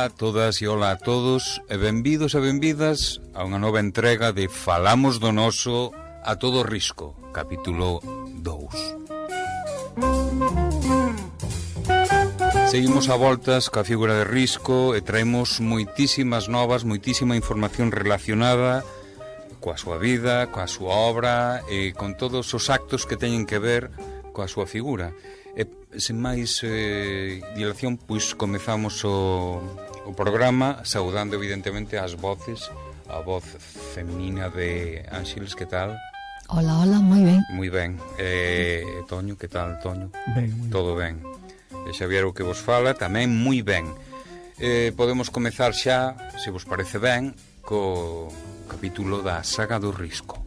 Ola a todas e ola a todos e benvidos e benvidas a unha nova entrega de Falamos do Noso a todo risco, capítulo 2. Seguimos a voltas coa figura de Risco e traemos moitísimas novas, moitísima información relacionada coa súa vida, coa súa obra e con todos os actos que teñen que ver coa súa figura. E, sen máis dilación, pois comezamos o programa saudando evidentemente as voces, a voz feminina de Ángeles, que tal? Hola, hola, moi ben. Moi ben. Toño, que tal, Toño? Ben, moi ben. Todo ben. E Xavier, o que vos fala, tamén moi ben. Podemos comezar xa, se vos parece ben, co capítulo da saga do Risco.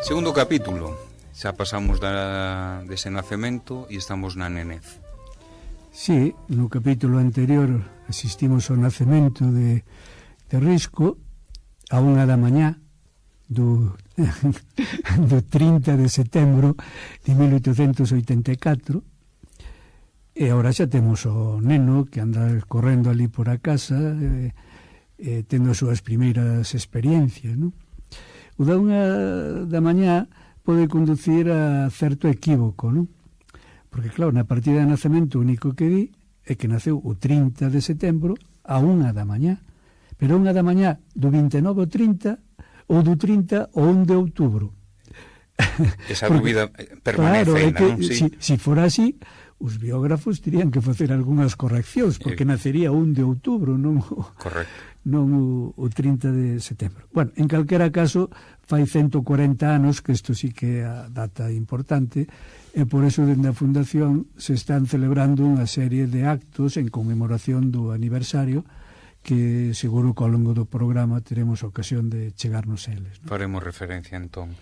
Segundo capítulo, xa pasamos dese nacemento e estamos na nenez. Sí, no capítulo anterior asistimos ao nacemento de Risco a 1 da mañá do 30 de setembro de 1884 e agora xa temos o neno que anda correndo ali por a casa tendo as súas primeiras experiencias, non? O da 1 da mañá pode conducir a certo equívoco, non? Porque, claro, na partida de nacemento o único que di é que naceu o 30 de setembro a 1 da mañá. Pero 1 da mañá do 29 ao 30 ou do 30 ao 1 de outubro. Esa dúbida permanece, claro, ainda, que, non? Sí. Si fora así, os biógrafos terían que facer algunhas correccións, porque nacería o 1 de outubro, non Correcto. Non o 30 de setembro. Bueno, en calquera caso, fai 140 anos, que isto sí que é a data importante, e por eso, dende a Fundación, se están celebrando unha serie de actos en conmemoración do aniversario, que seguro que ao longo do programa teremos ocasión de chegarnos a eles, non? Faremos referencia, entón.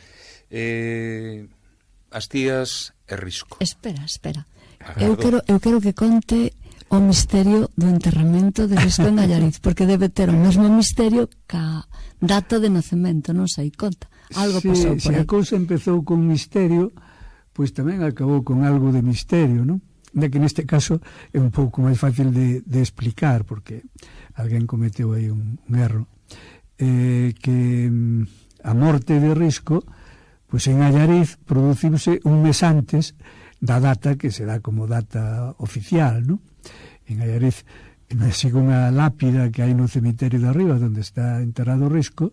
As tías e Risco. Espera. Eu quero que conte o misterio do enterramento de Risco en Allariz, porque debe ter o mesmo misterio ca data de nacemento, non sei, conta. Algo pasou por aí. Se a cousa empezou con misterio, pois tamén acabou con algo de misterio, non? De que neste caso é un pouco máis fácil de explicar, porque alguén cometeu aí un erro. Que a morte de Risco, pois en Allariz produciuse un mes antes da data que se dá como data oficial, non? En Allariz, sigo unha lápida que hai no cemiterio de arriba onde está enterrado Risco,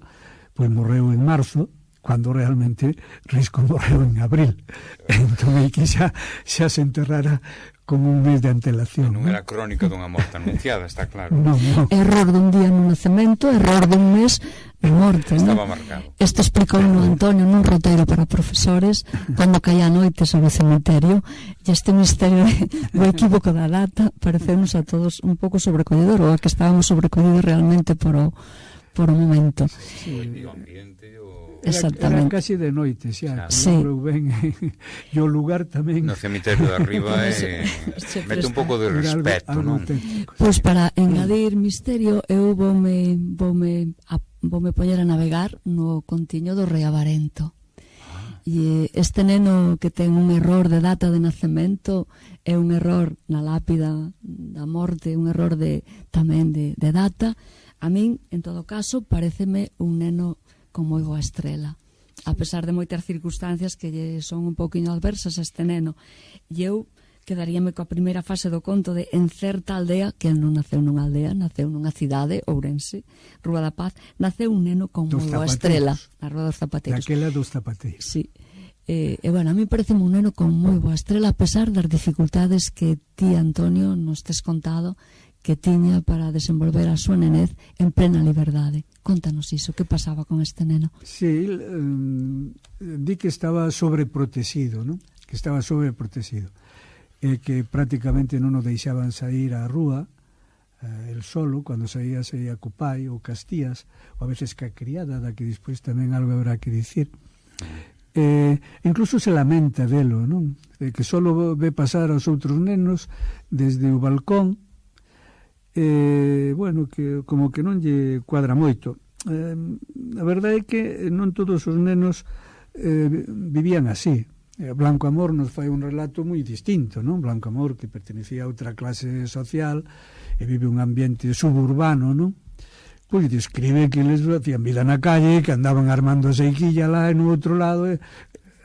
pois morreu en marzo, cando realmente Risco morreu en abril. Entón aquí xa se enterrara como un mes de antelación. Non era crónica dunha morte anunciada, está claro. Non. Error dun día no nacemento, error dun mes de morte. Estaba marcado. Isto explicou no Antonio nun roteiro para profesores cando caía a noite sobre o cemiterio, e este misterio do equívoco da data pareceunos a todos un pouco sobrecolledor, ou a que estábamos sobrecollidos realmente por o momento. Sí. O ambiente, Era casi de noite xa, sí. Ben, e o lugar tamén no cemiterio de arriba mete un pouco de respeto, non? Pois para engadir misterio eu voume poñer a navegar no contiño do Rei Avarento. E este neno que ten un error de data de nacemento é un error na lápida da morte, un error tamén de data. A min, en todo caso, pareceme un neno con moi boa estrela, a pesar de moitas circunstancias que lle son un pouquiño adversas a este neno. E eu quedaríame coa primeira fase do conto de en certa aldea, que non naceu nunha aldea, naceu nunha cidade, Ourense, Rúa da Paz, naceu un neno con moi boa estrela, na Rúa dos Zapateiros. Daquela dos zapateiros. Sí. E bueno, a mí parece un neno con moi boa estrela, a pesar das dificultades que ti, Antonio, nos tes contado que tiña para desenvolver a súa nenez en plena liberdade. Contanos iso, que pasaba con este neno? Sí, di que estaba sobreprotegido, non? Que estaba sobreprotegido. Que prácticamente non o deixaban sair á rúa, el solo, cando saía co pai ou castías, ou a veces ca criada, da que despois tamén algo habrá que dicir. Incluso se lamenta delo, non? Que solo ve pasar aos outros nenos desde o balcón, bueno, que como que non lle cuadra moito. A verdade é que non todos os nenos vivían así. Blanco Amor nos fai un relato moi distinto, non? Blanco Amor, que pertenecía a outra clase social e vive un ambiente suburbano, non? Pois describe que eles hacían vida na calle, que andaban armando a seiquilla lá e no outro lado,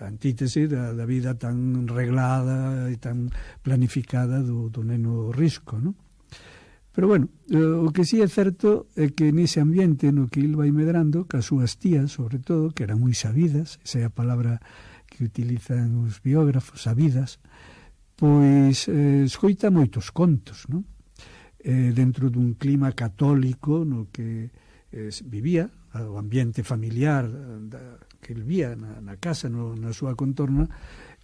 antítese da vida tan reglada e tan planificada do neno Risco, non? Pero bueno, o que sí é certo é que nese ambiente no que il vai medrando, que as súas tías, sobre todo, que eran moi sabidas, esa é a palabra que utilizan os biógrafos, sabidas, pois escoita moitos contos, non? Dentro dun clima católico no que vivía, o ambiente familiar que el vía na casa, na súa contorna,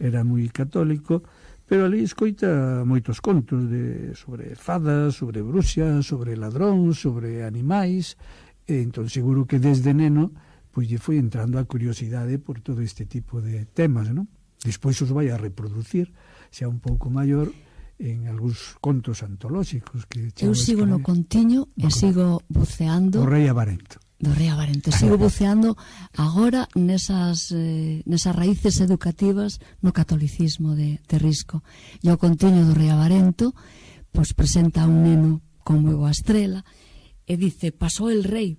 era moi católico, pero ali escoita moitos contos sobre fadas, sobre bruxas, sobre ladróns, sobre animais, e entón seguro que desde neno pois lle foi entrando a curiosidade por todo este tipo de temas, non? Despois os vai a reproducir, xa un pouco maior, en algúns contos antolóxicos que eu sigo no contiño e sigo buceando o Rei Avarento. Do Rei Avarento. Sigo buceando agora nesas raíces educativas no catolicismo de Risco. E o contiño do Rei Avarento pois presenta a un neno con moi boa estrela e dice, pasou el rei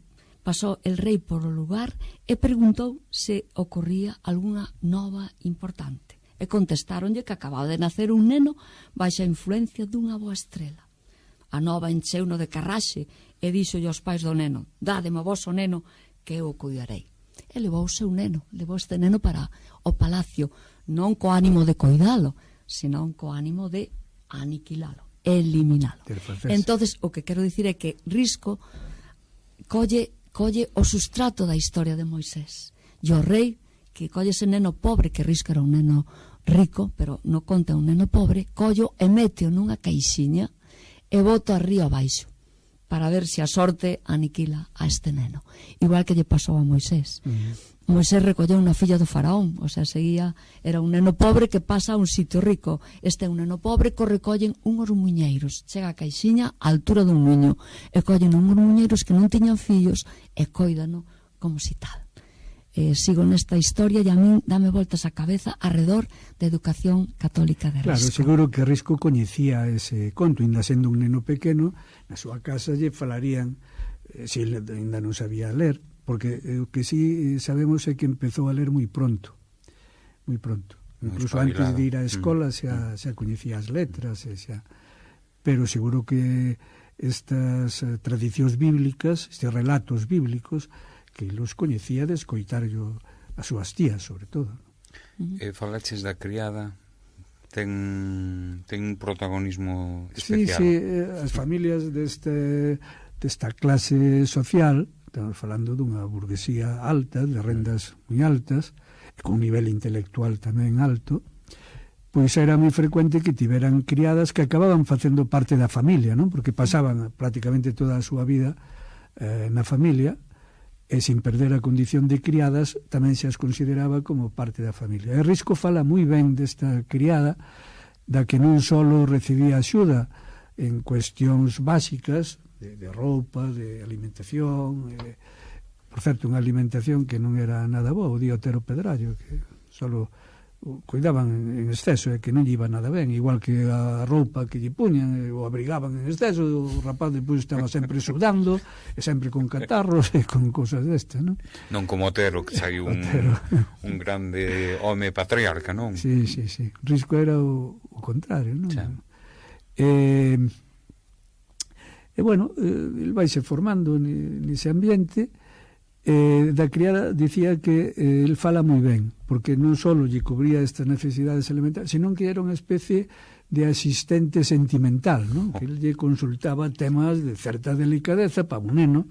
por o lugar e preguntou se ocorría algunha nova importante. E contestaronlle que acababa de nacer un neno baixa a influencia dunha boa estrela. A nova encheuno de carraxe e díxolle aos pais do neno, dádeme o voso neno que eu o cuidarei. E levou o seu neno, levou este neno para o palacio, non co ánimo de coidalo, senón co ánimo de aniquilalo, eliminalo. Entonces, o que quero dicir é que Risco colle o sustrato da historia de Moisés. E o rei, que colle ese neno pobre, que Risco era un neno rico, pero non conta un neno pobre, collo e meteo nunha caixiña e boto a río abaixo, para ver se a sorte aniquila a este neno. Igual que lle pasou a Moisés. Moisés recolleu unha filla do faraón, o sea, era un neno pobre que pasa a un sitio rico. Este é un neno pobre que recollen unhos muñeiros. Chega a caixiña á altura dun niño e collen unhos muñeiros que non tiñan fillos e coidano como si tal. Sigo nesta historia e a min dame voltas a cabeza arredor da educación católica de Risco. Claro, seguro que Risco coñecía ese conto, ainda sendo un neno pequeno, na súa casa lle falarían, se ele ainda non sabía ler, porque o que sí sabemos é que empezou a ler moi pronto, incluso antes de ir á escola xa coñecía as letras, pero seguro que estas tradicións bíblicas, estes relatos bíblicos, que los coñecía de escoitar as súas tías, sobre todo. Falaches da criada, ten un protagonismo especial. Sí, as familias desta clase social, estamos falando dunha burguesía alta, de rendas moi altas, e con un nivel intelectual tamén alto, pois era moi frecuente que tiveran criadas que acababan facendo parte da familia, non? Porque pasaban prácticamente toda a súa vida na familia, e sin perder a condición de criadas tamén se as consideraba como parte da familia. E Risco fala moi ben desta criada, da que non só recibía axuda en cuestións básicas de roupa, de alimentación, por certo, unha alimentación que non era nada boa, o día Otero Pedrallo, que solo cuidaban en exceso e que non lle iba nada ben, igual que a roupa que lle puñan o abrigaban en exceso, o rapaz depois estaba sempre sudando e sempre con catarros e con cosas destas, non? Non como Otero, que sai un grande home patriarca, non? Sí. Risco era o contrario, non? E bueno, el vaise formando nese ambiente. Da criada dicía que el fala moi ben, porque non só lle cubría estas necesidades elementales, senón que era unha especie de asistente sentimental, non? Que el lle consultaba temas de certa delicadeza para un neno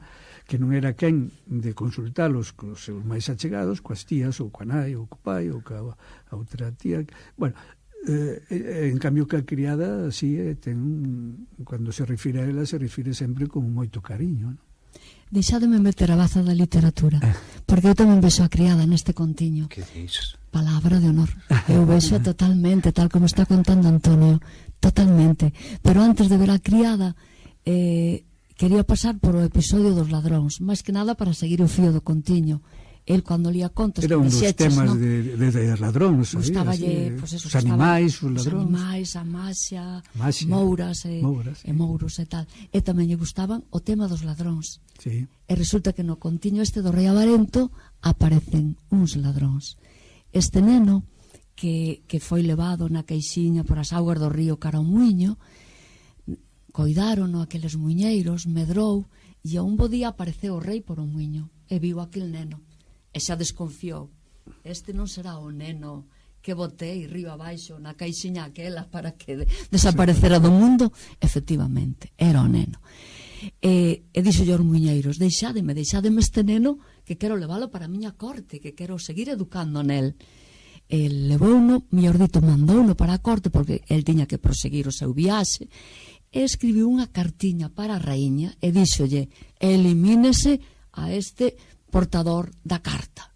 que non era quen de consultalos cos seus máis achegados, coas tías ou coa nai ou co pai ou coa outra tía. Bueno, en cambio que a criada así cando se refire a ela se refire sempre con moito cariño, non? Deixádeme meter a baza da literatura, porque eu tamén vexo a criada neste contiño. Que dices? Palabra de honor. Eu vexo totalmente, tal como está contando Antonio, totalmente. Pero antes de ver a criada, quería pasar por o episodio dos ladróns, máis que nada para seguir o fío do contiño. El cando lía contos era un dos temas, ¿no? de ladróns, Gustaballe, pues eso, os animais, os ladróns, os animais, a maxia, mouras e mouros e tal. E tamén lle gustaban o tema dos ladróns. Sí. E resulta que no contiño este do Rei Avarento aparecen uns ladróns. Este neno que foi levado na queixiña por as augas do río cara ao muiño, coidárono aqueles muiñeiros, medrou, e a un bo día apareceu o rei por un muiño e viu aquel neno e xa desconfiou. Este non será o neno que botei río abaixo na caixiña aquela para que desaparecera do mundo. Efectivamente, era o neno. E dixo aos muiñeiros: deixádeme este neno, que quero leválo para a miña corte, que quero seguir educando nel. El levouno, mellor dito, mandouno para a corte, porque el tiña que proseguir o seu viaxe, e escribiu unha cartiña para a raíña e díxolle: elimínese a este portador da carta.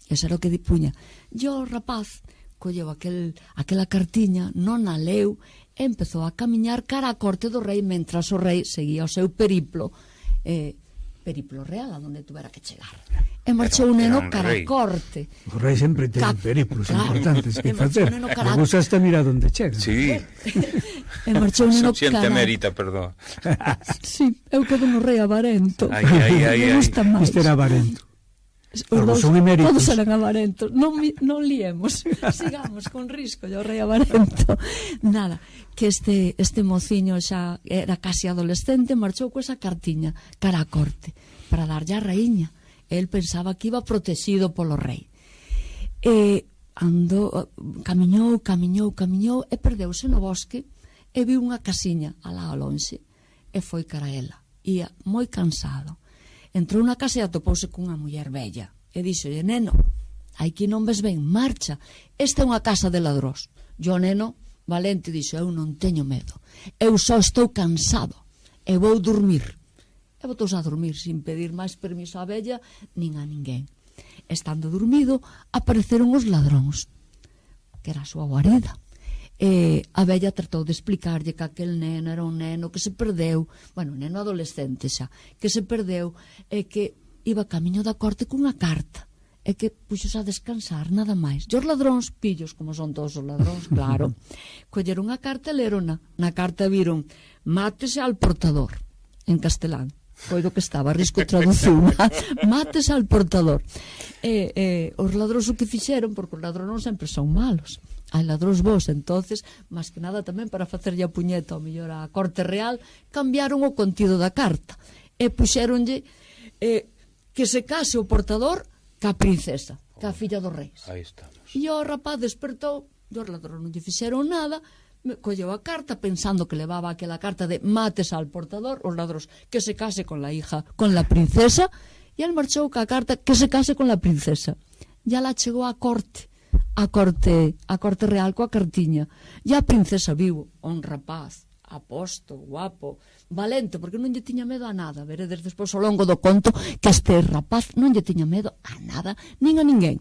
Ese era o que puña. E o rapaz colleu aquela cartiña, non a leu, e empezou a camiñar cara á corte do rei, mentras o rei seguía o seu periplo real, a donde tuvera que chegar. E marchou o neno cara á corte. O rei sempre ten periplos importantes que facer. Me gusta hasta mirar onde chega. Sí. E marchou o neno cara... emérita, perdón. Sí, eu quedo no Rei Avarento. Me gusta máis. Este era Avarento. Todos eran avarentos. Non liemos. Sigamos con risco, o Rei Avarento. Nada, que este mociño xa era casi adolescente, marchou co esa cartiña cara á corte para darlle a raíña. El pensaba que iba protegido polo rei. E camiñou e perdeuse no bosque e viu unha casiña alá ao lonxe e foi cara a ela. Ia moi cansado. Entrou na casa e atopouse cunha muller bella e dixolle: neno, aquí non ves ben, marcha, esta é unha casa de ladróns. E o neno, valente, dixo: eu non teño medo, eu só estou cansado e vou dormir. E botouse a dormir sin pedir máis permiso á bella nin a ninguén. Estando dormido, apareceron os ladróns, que era a súa guarida. E a bella tratou de explicarlle que aquel neno era un neno que se perdeu, un neno adolescente xa, que se perdeu e que iba camiño da corte cunha carta e que puxos a descansar, nada máis. E os ladróns, pillos como son todos os ladróns, claro, colleron a carta e lerona. Na carta viron: mátese al portador, en castelán. Coido que estaba, Risco traduciu, mátese al portador. Os ladróns o que fixeron, porque os ladróns non sempre son malos, hai ladróns vos, entonces, máis que nada tamén para facerlle a puñeta ao mellor á corte real, cambiaron o contido da carta e puxéronlle que se case o portador ca princesa, ca filla dos reis. Aí estamos. E o rapaz despertou, e os ladróns non lle fixeron nada, colleu a carta pensando que levaba aquela carta de mates al portador, os ladróns, que se case con la hija, con la princesa, e el marchou ca carta que se case con la princesa. E ela chegou á corte real coa cartiña, e a princesa viu un rapaz aposto, guapo, valente, porque non lle tiña medo a nada. Veredes despois ao longo do conto que este rapaz non lle tiña medo a nada, nin a ninguén.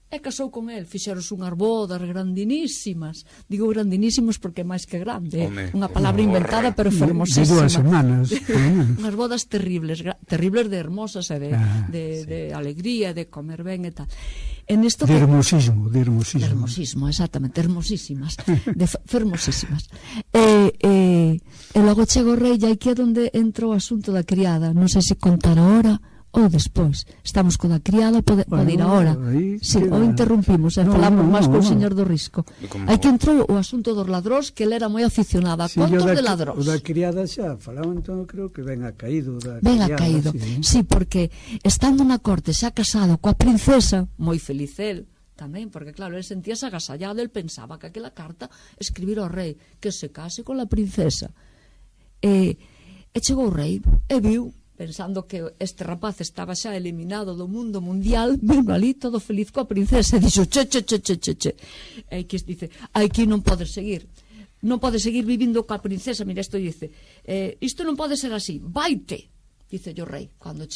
E casou con el, fixeros unhas bodas grandinísimas. Digo grandinísimas porque é máis que grande, unha palabra inventada pero fermosísima. De 2 semanas. Unhas bodas terribles de hermosas e de alegría, de comer ben e tal. De hermosismo. De hermosismo, exactamente, hermosísimas. Fermosísimas. E logo chega o rei, e aquí é onde entra o asunto da criada. Non sei se contar ahora ou despois. Estamos con a criada, pode ir ahora. Ou interrumpimos e falamos máis co señor do Risco. Aí que entrou o asunto dos ladróns, que ele era moi aficionado a contos de ladróns. O da criada xa falaba, entón creo que ben acaído. Ben acaído, sí, porque estando na corte xa casado coa princesa, moi feliz el tamén, porque claro, ele sentíase agasallado, el pensaba que aquela carta escribir ao rei que se case con la princesa. E chegou o rei e viu, pensando que este rapaz estaba xa eliminado do mundo mundial, vino ali todo feliz coa princesa e dixo: che. E que dice: aquí non podes seguir vivindo coa princesa. Mira, isto dice: isto non pode ser así, vaite. Dice o rei, cando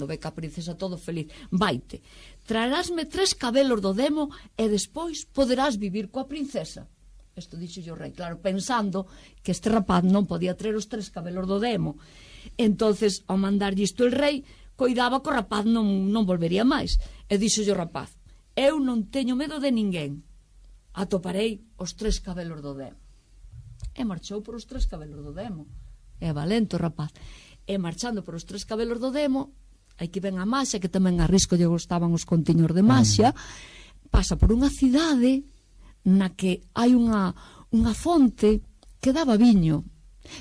ve que a princesa todo feliz: vaite, traerásme 3 cabelos do demo e despois poderás vivir coa princesa. Isto dixo o rei, claro, pensando que este rapaz non podía traer os 3 cabelos do demo. Entonces, ao mandarlle isto el rei, coidaba que o rapaz non volvería máis. E dixo o rapaz: eu non teño medo de ninguén, atoparei os 3 cabelos do demo. E marchou por os 3 cabelos do demo. É valento o rapaz. E marchando por os 3 cabelos do demo, aquí ven a Maxia, que tamén a Risco lle gustaban os contiños de Maxia, pasa por unha cidade na que hai unha fonte que daba viño,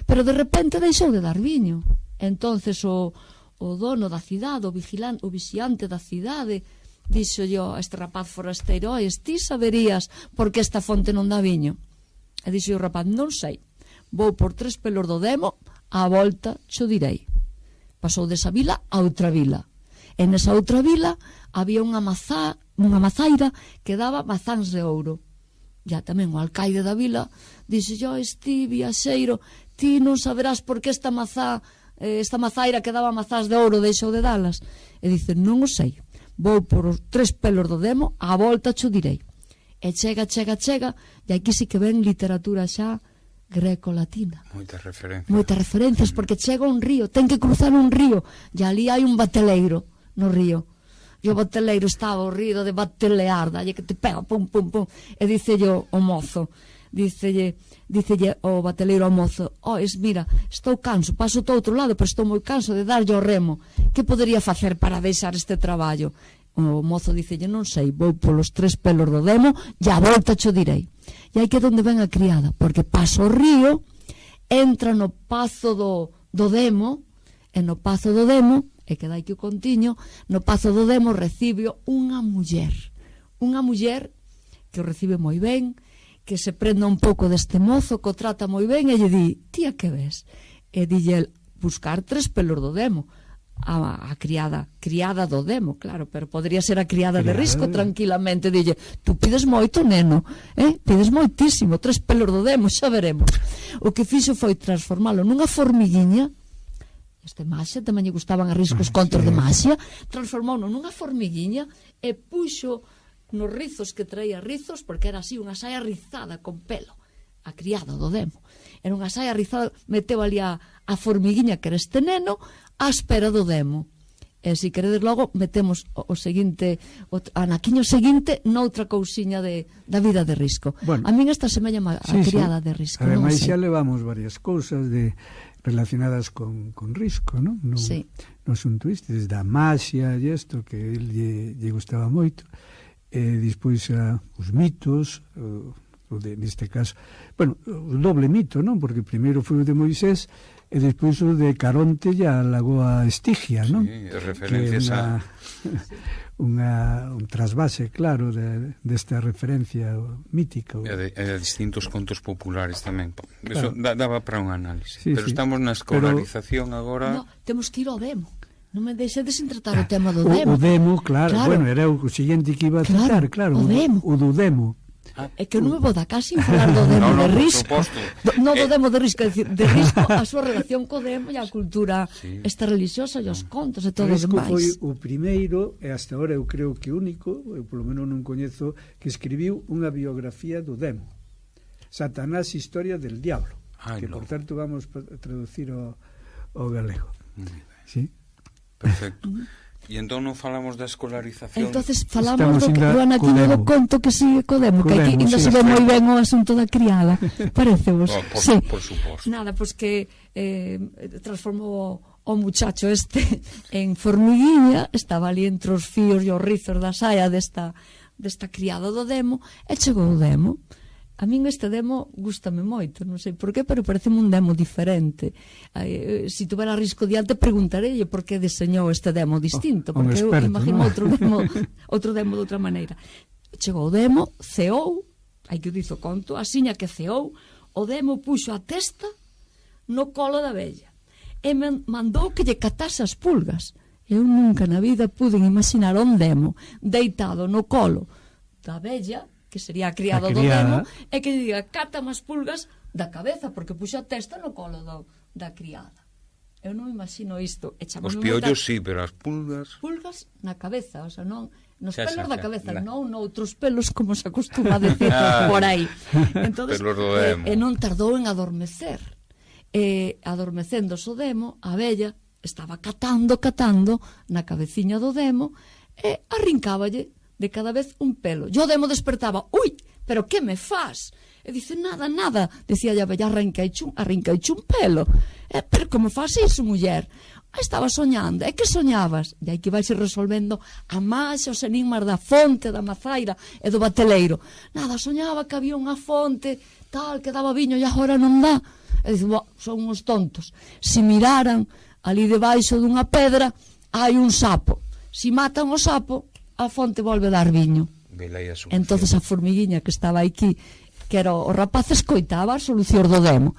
pero de repente deixou de dar viño. Entonces o dono da cidade, o vixiante da cidade, dixo yo a este rapaz forasteiro: ti saberías por que esta fonte non dá viño? E dixo o rapaz: non sei, vou por 3 pelos do demo, á volta xo direi. Pasou desa vila a outra vila, e nesa outra vila había unha mazaira que daba mazáns de ouro. Ya tamén o alcaide da vila dixo yo: ti viaxeiro, ti non saberás por que esta mazaira que daba mazás de ouro deixou de dalas. E dice: non o sei, vou por os 3 pelos do demo, á volta xo direi. E chega, e aquí sí que ven literatura xa greco-latina. Moitas referencias, porque chega un río, ten que cruzar un río, e ali hai un bateleiro no río. E o bateleiro estaba horrido de batelear, dalle que te pega, pum, pum, pum. E dicelle o mozo, dicelle o bateleiro ao mozo: mira, estou canso, paso todo outro lado, pero estou moi canso de darlle ao remo. Que podería facer para deixar este traballo? O mozo dicelle: non sei, vou polos 3 pelos do demo e a volta xo direi. E aí que é onde ven a criada, porque pasa o río, entra no pazo do demo, e no pazo do demo, e queda aquí o contiño, no pazo do demo recibe unha muller que o recibe moi ben, que se prenda un pouco deste mozo, que o trata moi ben, e lle di: tía, que ves? E dille: buscar 3 pelos do demo. A criada do demo, claro, pero podría ser a criada de Risco tranquilamente. Dille: tú pides moito, neno, pides moitísimo, 3 pelos do demo, xa veremos. O que fixo foi transformalo nunha formiguiña. Este Maxia tamén lle gustaban a Risco os contos de Maxia. Transformouno nunha formiguiña e puxo nos rizos que traía rizos, porque era así unha saia rizada con pelo. A criada do demo era unha saia rizada, meteu ali a formiguiña, que era este neno, á espera do demo. E se queredes logo metemos o seguinte, o anaquiño seguinte, noutra cousiña da vida de Risco. Bueno, a min esta semella a criada de Risco. Ademais xa levamos varias cousas relacionadas con Risco, non? Sí. No asunto este, desde a Maxia e isto, que ele lle gustaba moito, e despois os mitos, neste caso, bueno, o doble mito, non? Porque primeiro foi o de Moisés, e despois o de Caronte e a Lagoa Estigia, non? Sí, referencias un trasvase claro desta referencia mítica. E de distintos contos populares tamén. Eso daba para un análisis. Sí, pero estamos na escolarización agora. No, temos que ir ao demo. Non me deixedes entretar o tema do demo. O demo, claro. Bueno, era o seguinte que iba a citar, claro. O demo. O do demo. É que non me vou da casa sin falar do demo de Risco. Non do demo de Risco, é dicir, de Risco a súa relación co demo e a cultura esta religiosa e os contos e todo o demais. Risco foi o primeiro, e hasta ahora eu creo que único, eu polo menos non coñezo, que escribiu unha biografía do demo. Satanás, historia del diablo. Que, por tanto, vamos a traducir ao galego. Sí? Perfecto. E entón non falamos da escolarización. Entonces falamos do anaquiño do conto que sigue co demo, que aquí ainda se ve moi ben o asunto da criada. Parece vos? Sí. Por suposto. Nada, pois que transformou o muchacho este en formiguiña, estaba ali entre os fíos e os rizos da saia desta criada do demo, e chegou o demo. A min este demo gústame moito, non sei por qué, pero pareceme un demo diferente. Se tuvera Risco diante, preguntarelle por que deseñou este demo distinto, porque eu imagino outro demo de outra maneira. Chegou o demo, ceou, hai que dizo conto, asiña que ceou, o demo puxo a testa no colo da vella e mandou que lle catase as pulgas. Eu nunca na vida pude imaginar un demo deitado no colo da vella, que sería a criada do demo, e que diga: cátame as pulgas da cabeza, porque puxo a testa no colo da criada. Eu non imagino isto. Os piollos sí, pero as pulgas... Pulgas na cabeza, o sea, non nos pelos da cabeza, non noutros pelos, como se acostuma a decir por aí. Entonces, e non tardou en adormecer. Adormecendo o demo, a vella estaba catando na cabeciña do demo e arrincáballe de cada vez un pelo. E o demo despertaba, ui, pero que me faz? E dice, nada, decía a vella, arrincaich un pelo. Pero como faz iso, muller? Estaba soñando. E que soñabas? E aí que vais resolvendo a máis os enigmas da fonte, da mazaira e do bateleiro. Nada, soñaba que había unha fonte tal, que daba viño e agora non dá. E dice, son uns tontos. Si miraran ali debaixo dunha pedra, hai un sapo. Si matan o sapo, a fonte volve a dar viño. Entonces a formiguiña que estaba aquí, que era o rapaz, escoitaba as solucións do demo.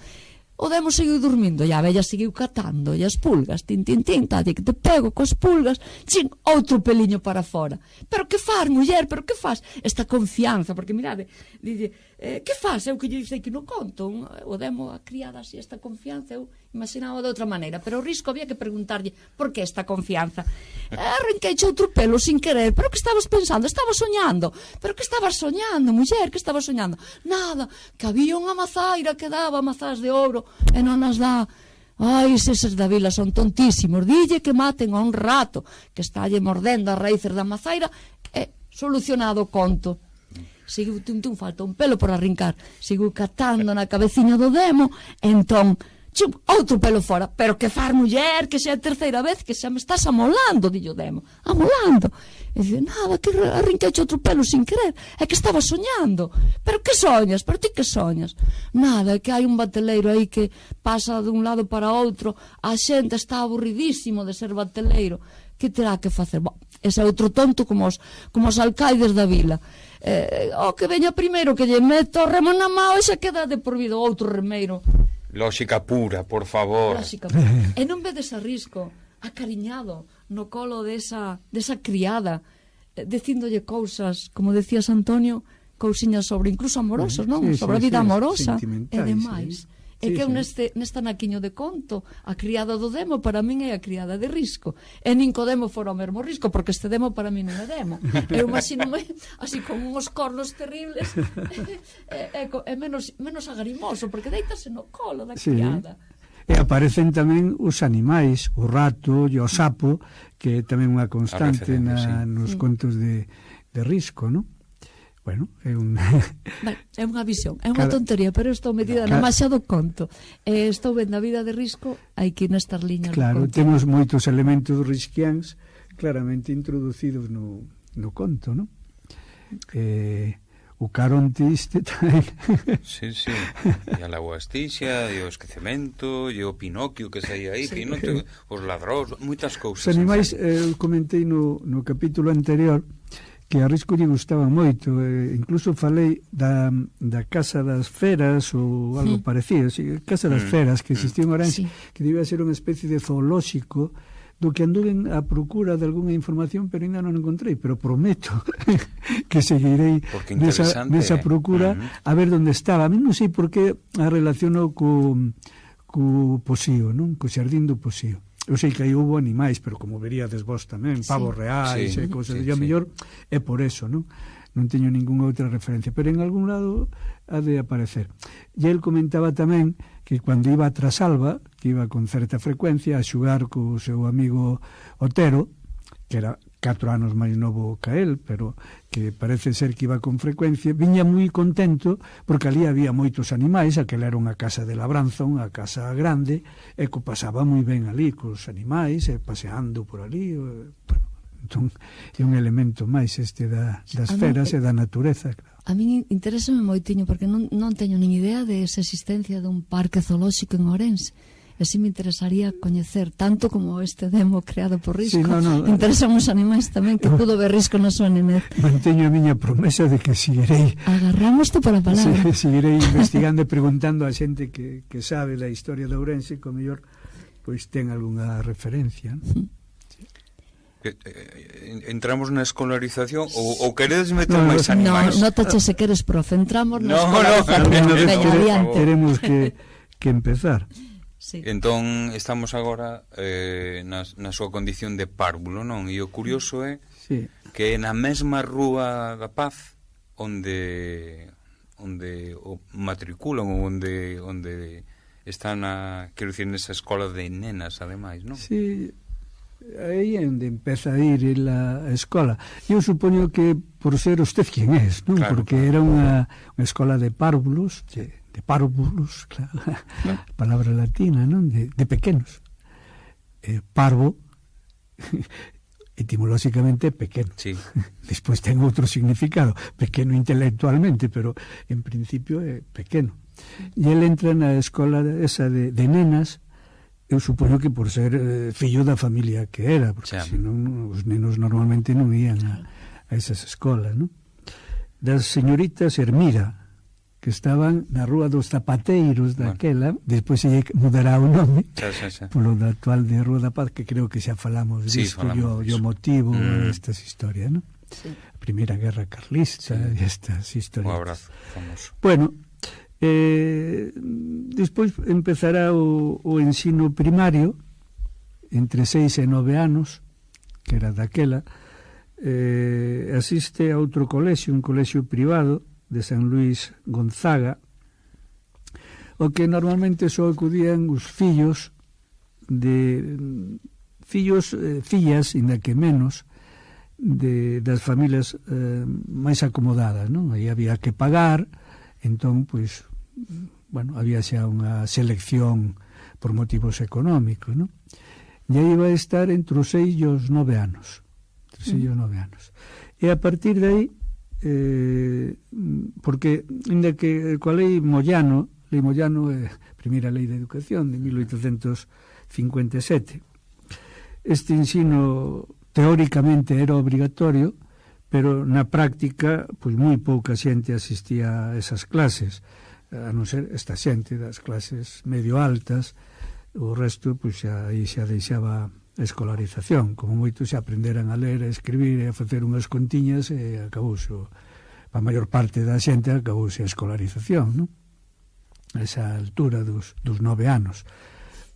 O demo seguiu dormindo e a vella seguiu catando e as pulgas, tin, talle que te pego coas pulgas, chin, outro peliño para fora. Pero que faz, muller, pero que faz? Esta confianza, porque mirade, dille, que faz? Eu que lle dicei que non conto, o demo a criada así, esta confianza, eu imaginaba de outra maneira, pero o Risco había que preguntarlle por que esta confianza. Arranqueiche outro pelo sin querer, pero que estabas pensando? Estaba soñando. Pero que estabas soñando, muller, que estabas soñando? Nada, que había unha mazaira que daba mazás de ouro e non as dá. Ai, se eses da vila son tontísimos, dille que maten a un rato que estálle mordendo as raíces da mazaira e solucionado o conto. Seguiu, falta un pelo por arrincar, seguiu catando na cabeciña do demo, entón chum, outro pelo fora. Pero que faz, muller, que xa é a terceira vez que xa me estás amolando, dillo demo, amolando. E dice, nada, que arrinqueche outro pelo sin querer, é que estaba soñando. Pero que soñas? Pero ti que soñas? Nada, é que hai un bateleiro aí que pasa dun lado para outro, a xente está aburridísimo de ser bateleiro. Que terá que facer? Ese outro tonto como os alcaides da vila. Que veña primeiro, que lle meto o remo na mao e xa queda de por vida outro remeiro. Lóxica pura, por favor. Lóxica pura. E non vedes a Risco acariñado no colo desa criada, dicíndolle cousas, como decías, Antonio, cousiñas sobre incluso amorosos, non? Sí, sobre a vida amorosa e demais. Sí. É que eu nesta naquiño de conto, a criada do demo para min é a criada de Risco. E nin co demo fora o mesmo Risco, porque este demo para min non é demo. Eu imagino-me así con uns cornos terribles e menos agarimoso, porque deitase no colo da criada. E aparecen tamén os animais, o rato e o sapo, que é tamén unha constante nos contos de Risco, non? Bueno, é unha visión, é unha tontería, pero estou metida no demasiado conto. Estou vendo a vida de Risco aquí nestas liñas. Claro, temos moitos elementos risquiáns claramente introducidos no conto, non? O Caronte este tamén. Sí. E a lagoa Astixia, e o esquecemento, e o Pinocchio que saía aí, Pinocchio, os ladróns, moitas cousas. Os animais, comentei no capítulo anterior, que a Risco lle gustaba moito, incluso falei da Casa das Feras ou algo parecido, Casa das Feras que existía en Ourense, que debía ser unha especie de zoolóxico do que anduven a procura de algunha información, pero ainda non encontrei, pero prometo que seguirei nesa procura a ver onde estaba. A mí non sei por que a relaciono co Posío, non? Co Xardín do Posío. Eu sei que aí houve animais, pero como veríades vos tamén, pavos reais e cousas, e a mellor é por eso, non? Non teño ningunha outra referencia, pero en algún lado ha de aparecer. E el comentaba tamén que cando iba a Trasalba, que iba con certa frecuencia a xugar co seu amigo Otero, que era 4 anos máis novo que el, pero que parece ser que iba con frecuencia, viña moi contento porque ali había moitos animais, aquela era unha casa de labranza, unha casa grande, e que pasaba moi ben ali cos animais, paseando por ali, bueno, entón é un elemento máis este das feras e da natureza, claro. A min interésame moitiño porque non teño nin idea de esa existencia dun parque zoolóxico en Ourense. E si me interesaría coñecer tanto como este demo creado por Risco. Interesan os animais tamén, que pudo ver Risco na súa nenez. Manteño a miña promesa de que seguirei... Agarramos-te para a palabra. Seguirei investigando e preguntando a xente que sabe da historia de Ourense, que o mellor pois ten algunha referencia, non? Entramos na escolarización ou queredes meter máis animais? Non tache se queres, profe, entramos na escolarización. Queremos que empezar. Sí. Entón estamos agora na súa condición de párvulo, non? E o curioso é que na mesma Rúa da Paz onde o matriculan ou onde está quero dicir, nesa escola de nenas, ademais, non? Sí, aí é onde empeza a ir a escola. Eu supoño que por ser usted quen es, non? Claro, Porque era unha escola de párvulos, de párvulos, claro, palabra latina, non? De pequenos. Parvo, etimolóxicamente pequeno. Sí. Despois ten outro significado, pequeno intelectualmente, pero en principio é pequeno. E ele entra na escola esa de nenas. Eu supoño que por ser fillo da familia que era, porque senón os nenos normalmente non ían a esas escolas, non? Das señoritas Hermida, que estaban na Rúa dos Zapateiros daquela, despois se mudará o nome, polo da actual de Rúa da Paz, que creo que xa falamos disto, o motivo destas historias, non? Sí. A Primeira Guerra Carlista e estas historias. Un abrazo famoso. Bueno, despois empezará o ensino primario entre 6 e 9 anos, que era daquela. Asiste a outro colexio, un colexio privado de San Luis Gonzaga, o que normalmente só acudían os fillas, inda que menos, das familias máis acomodadas, non? Aí había que pagar, entón, pois, bueno, había xa unha selección por motivos económicos, non? E aí vai estar entre os 6 e os 9 anos. E a partir de aí, porque, ainda que coa lei Moyano é a primeira lei de educación de 1857, este ensino teóricamente era obrigatorio, pero na práctica, pois moi pouca xente asistía a esas clases, a non ser esta xente das clases medio altas. O resto, pois aí xa deixaba a escolarización, como moito xa aprenderan a ler, a escribir e a facer unhas contiñas, e acabouse a maior parte da xente acabouse a escolarización, non? A esa altura dos 9 anos.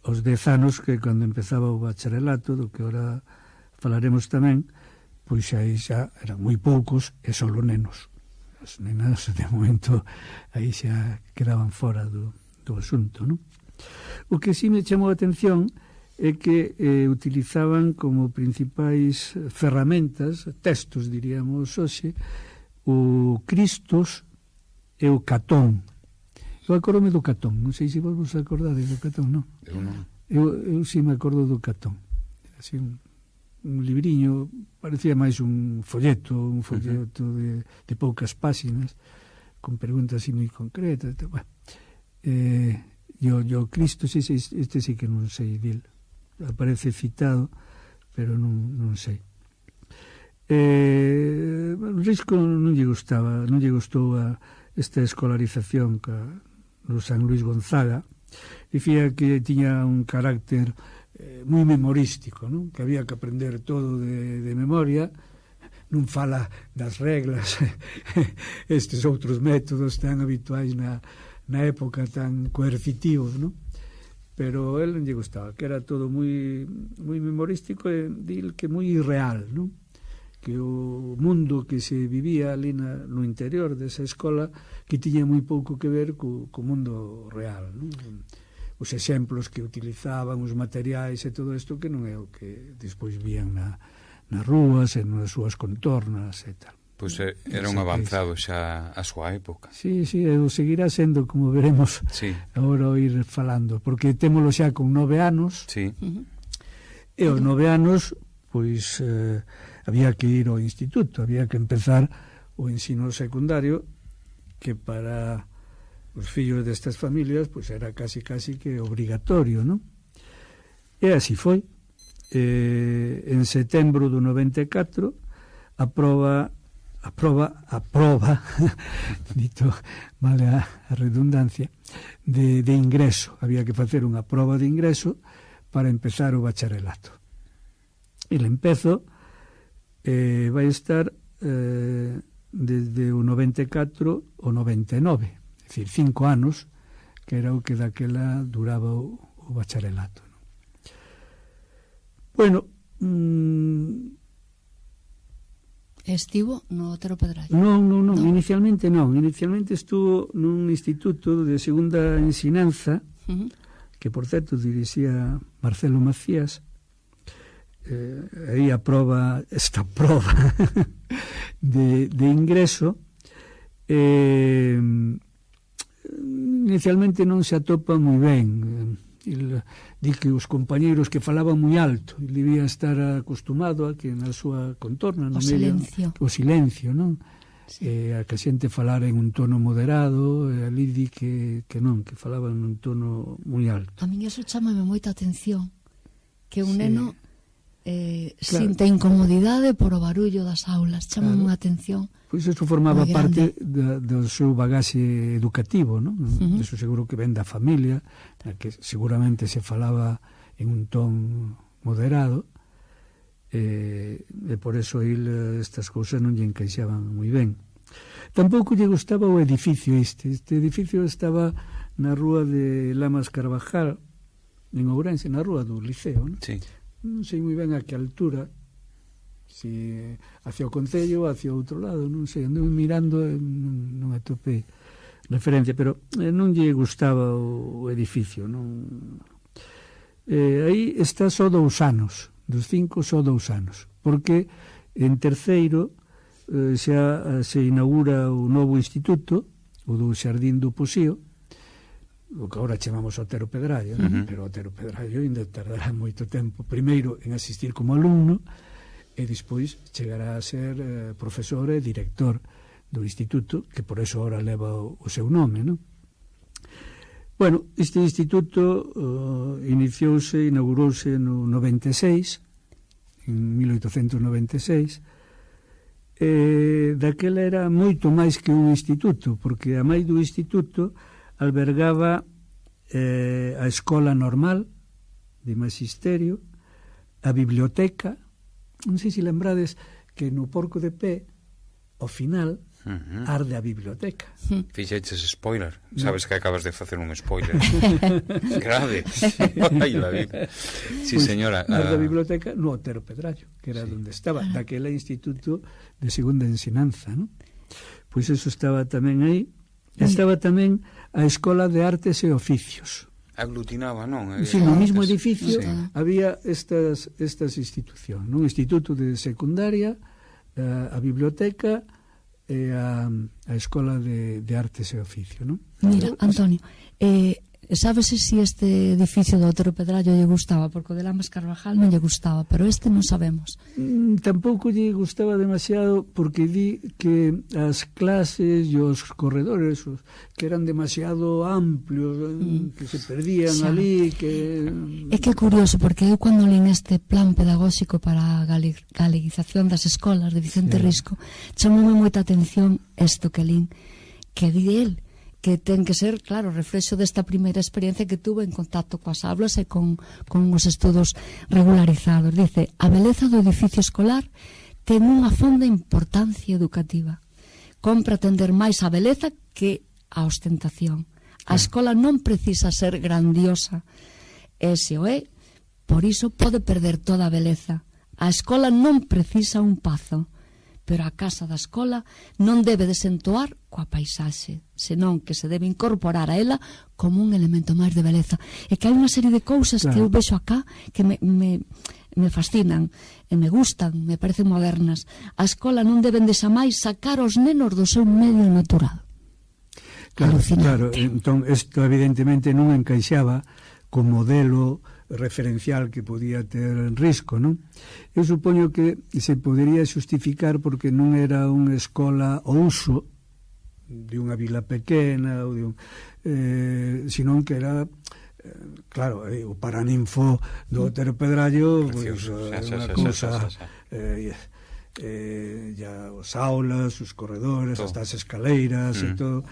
Os 10 anos, que cando empezaba o bacharelato, do que ora falaremos tamén, pois aí xa eran moi poucos e só nenos. As nenas, de momento, aí xa quedaban fora do asunto, non? O que sí me chamou a atención é que utilizaban como principais ferramentas, textos, diríamos hoxe, o Cristos e o Catón. Eu acordome do Catón, non sei se vos acordades do Catón, non? Eu non. Eu sí me acordo do Catón. Era así un libriño, parecía máis un folleto de poucas páxinas, con preguntas así moi concretas. Bueno, e o Cristo, este sí que non sei dil, aparece citado, pero non sei. Risco non lle gustou esta escolarización do San Luis Gonzaga. Dicía que tiña un carácter moi memorístico, non? Que había que aprender todo de memoria, non fala das reglas, estes outros métodos tan habituais na época, tan coercitivos, non? Pero el non lle gustaba, que era todo moi memorístico e dil que moi irreal, non? Que o mundo que se vivía ali no interior desa escola, que tiña moi pouco que ver co mundo real, non? Os exemplos que utilizaban, os materiais e todo isto, que non é o que despois vían nas rúas e nas súas contornas e tal. Pois era un avanzado xa a súa época. Sí, e o seguirá sendo, como veremos agora o ir falando, porque témolo xa con 9 anos, e aos 9 anos, pois, había que ir ao instituto, había que empezar o ensino secundario, que para os fillos destas familias pois era casi que obrigatorio, non? E así foi. En setembro do 94 aproba dito vale a redundancia, de ingreso. Había que facer unha proba de ingreso para empezar o bacharelato. El empezo vai estar desde o 94 ao 99, é dicir, 5 anos, que era o que daquela duraba o bacharelato. Bueno, estivo no Otero Pedrallo? Non, inicialmente non. Inicialmente estuvo nun instituto de segunda ensinanza que por certo dirixía Marcelo Macías. Aí esta prova de ingreso inicialmente non se atopa moi ben. Di que os compañeiros que falaban moi alto, ele debía estar acostumado a que na súa contorna no medio, o silencio, non? Sí. A que a xente falara en un tono moderado, e ali di que non, que falaban nun tono moi alto. A min eso chámame moita atención, que un neno sinte incomodidade por o barullo das aulas, chámame unha atención. Pois iso formaba parte do seu bagaxe educativo, non? Eso seguro que ven da familia, na que seguramente se falaba en un ton moderado, e por eso estas cousas non lle encaixaban moi ben. Tampouco lle gustaba o edificio este edificio estaba na rúa de Lamas Carvajal, en Ourense, na rúa do Liceo, non? Sí. Non sei moi ben a que altura, si hacia o Concello ou hacia o outro lado, non sei, andei mirando e non atopei referencia, pero non lle gustaba o edificio, non. Aí está só 2 anos, dos 5 só 2 anos, porque en terceiro xa se inaugura o novo instituto, o do Xardín do Posío, o que agora chamamos Otero Pedrallo, pero Otero Pedrallo ainda tardará moito tempo, primeiro en asistir como alumno, e despois chegará a ser profesor e director do instituto, que por eso ahora leva o seu nome, non? Bueno, este instituto inaugurouse no 96, en 1896, daquela era moito máis que un instituto, porque a máis do instituto albergaba a escola normal de magisterio, a biblioteca. Non sei se lembrades que no Porco de Pé, ao final, arde a biblioteca. Fixeches spoiler. Sabes que acabas de facer un spoiler. Grave. Ai, la vida. Sí, pues, señora. Arde a biblioteca no Otero Pedrallo, que era onde estaba, daquela instituto de segunda ensinanza, ¿no? Pois eso estaba tamén aí. Estaba tamén a Escola de Artes e Oficios. Aglutinaba, non? Sí, no mismo edificio había estas institucións, un instituto de secundaria, a biblioteca e a Escola de Artes e Oficios, non? Mira, Antonio, sabes se este edificio do Otero Pedrallo lle gustaba, porque o de Lamas Carvajal non lle gustaba, pero este non sabemos. Tampouco lle gustaba demasiado, porque di que as clases e os corredores que eran demasiado amplios, que se perdían ali, que... É que é curioso, porque eu cando lín este plan pedagóxico para a galeguización das escolas de Vicente Risco, chamoume moita atención isto que lín, que di el, que ten que ser, claro, reflexo desta primeira experiencia que tuve en contacto coas aulas e con os estudos regularizados. Dice, a beleza do edificio escolar ten unha fonda importancia educativa. Compra atender máis a beleza que a ostentación. A escola non precisa ser grandiosa. E se o é, por iso pode perder toda a beleza. A escola non precisa un pazo, pero a casa da escola non debe desentoar coa paisaxe, senón que se debe incorporar a ela como un elemento máis de beleza. E que hai unha serie de cousas que eu vexo acá que me fascinan e me gustan, me parecen modernas. A escola non deben desamais sacar os nenos do seu medio natural. Claro, entón isto evidentemente non encaixaba co modelo referencial que podía ter en Risco, non? Eu supoño que se podería xustificar porque non era unha escola ao uso de unha vila pequena ou de senón que era claro, o paraninfo do Otero Pedrallo, pois unha cousa as aulas, os corredores, as escaleiras e todo.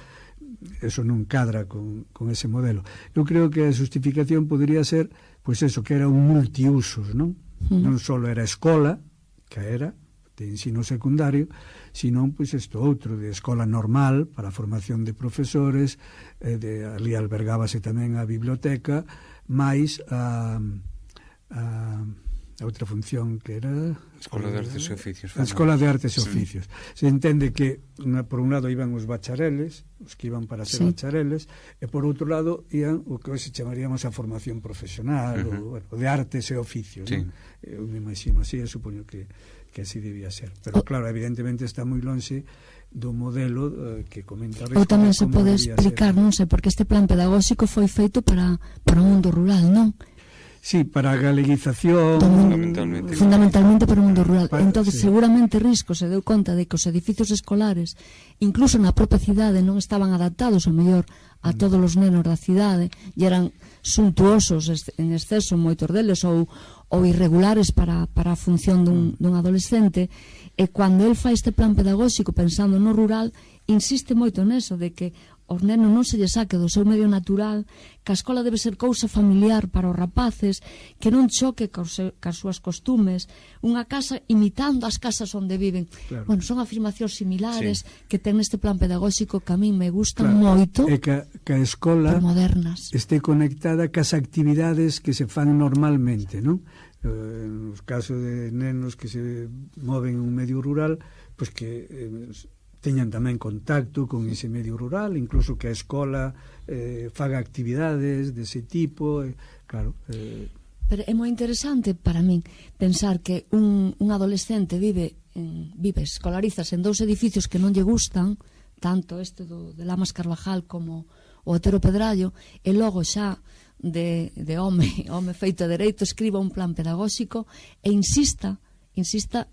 Eso non cadra con ese modelo. Eu creo que a justificación podría ser pois eso, que era un multiusos, non? Non só era escola, que era de ensino secundario, senón pois isto outro, de escola normal para a formación de profesores, ali albergábase tamén a biblioteca, máis a a outra función que era Escola de Artes e Oficios. A Escola de Artes e Oficios. Se entende que por un lado iban os bachareles, os que iban para ser bachareles, e por outro lado iban o que hoxe chamaríamos a formación profesional, o de artes e oficios, ¿no? Eu me imagino así, e supoño que así debía ser. Pero claro, evidentemente está moi lonxe do modelo que comenta Risco. Ou tamén se pode explicar, non sei, porque este plan pedagóxico foi feito para o mundo rural, non? Sí, para a galeguización... Fundamentalmente para o mundo rural. Entón, seguramente Risco se deu conta de que os edificios escolares, incluso na propia cidade, non estaban adaptados, ao mellor, a todos os nenos da cidade, e eran suntuosos en exceso, moitos deles, ou irregulares para a función dun adolescente, e cando el fai este plan pedagóxico pensando no rural, insiste moito neso, de que os nenos non se lle saque do seu medio natural, que a escola debe ser cousa familiar para os rapaces, que non choque cas súas costumes, unha casa imitando as casas onde viven. Claro. Bueno, son afirmacións similares que ten neste plan pedagóxico que a mí me gustan moito, e que a escola este conectada cas actividades que se fan normalmente, non? Nos casos de nenos que se moven en un medio rural, pois que teñan tamén contacto con ese medio rural, incluso que a escola faga actividades dese tipo, claro. Pero é moi interesante para min pensar que un adolescente vive escolarizas en 2 edificios que non lle gustan, tanto este de Lamas Carvajal como o Otero Pedrallo, e logo xa de home feito a dereito escriba un plan pedagóxico e insista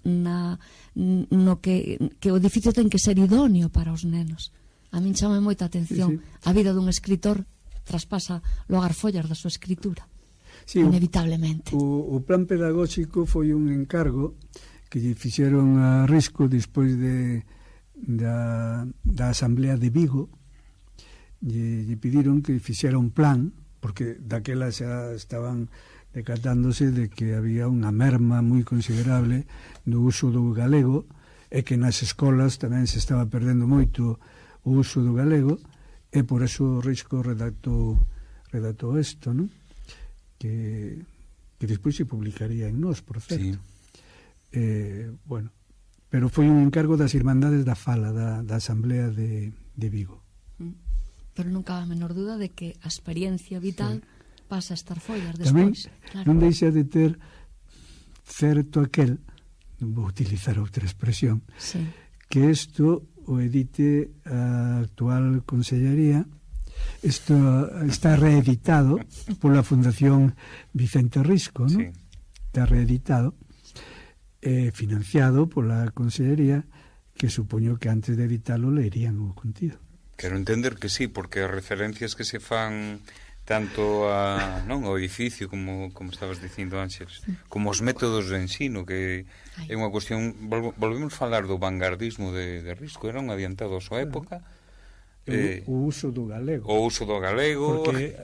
no que o edificio ten que ser idóneo para os nenos. A min chama moita atención. A vida dun escritor traspasa logo as follas da súa escritura, inevitablemente. O plan pedagóxico foi un encargo que lle fixeron a Risco despois da Asamblea de Vigo. Lle pediron que fixera un plan, porque daquela xa estaban decatándose de que había unha merma moi considerable do uso do galego, e que nas escolas tamén se estaba perdendo moito o uso do galego, e por eso o Risco redactou isto, non? Que despois se publicaría en Nós, por certo. Bueno, pero foi un encargo das Irmandades da Fala, da Asamblea de Vigo. Pero non cabe a menor duda de que a experiencia vital pasa a estar follas despois. Tamén non deixa de ter certo aquel, non vou utilizar outra expresión, que isto o edite a actual Consellería. Isto está reeditado pola Fundación Vicente Risco, non? Está reeditado, financiado pola Consellería, que supoño que antes de editalo leerían o contido. Quero entender que sí, porque as referencias que se fan tanto ao edificio, como estabas dicindo, Ángeles, como os métodos de ensino, que é unha cuestión, volvemos a falar do vanguardismo de Risco, era un adiantado a súa época. O uso do galego. Porque